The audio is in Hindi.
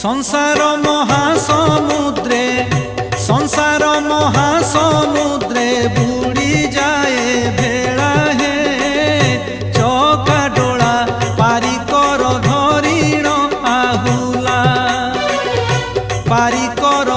संसार महासमुद्रे संसार महासमुद्रे बुड़ी जाए भेड़ा हे चौका डोला पारी कर धरिण आहुला पारी कर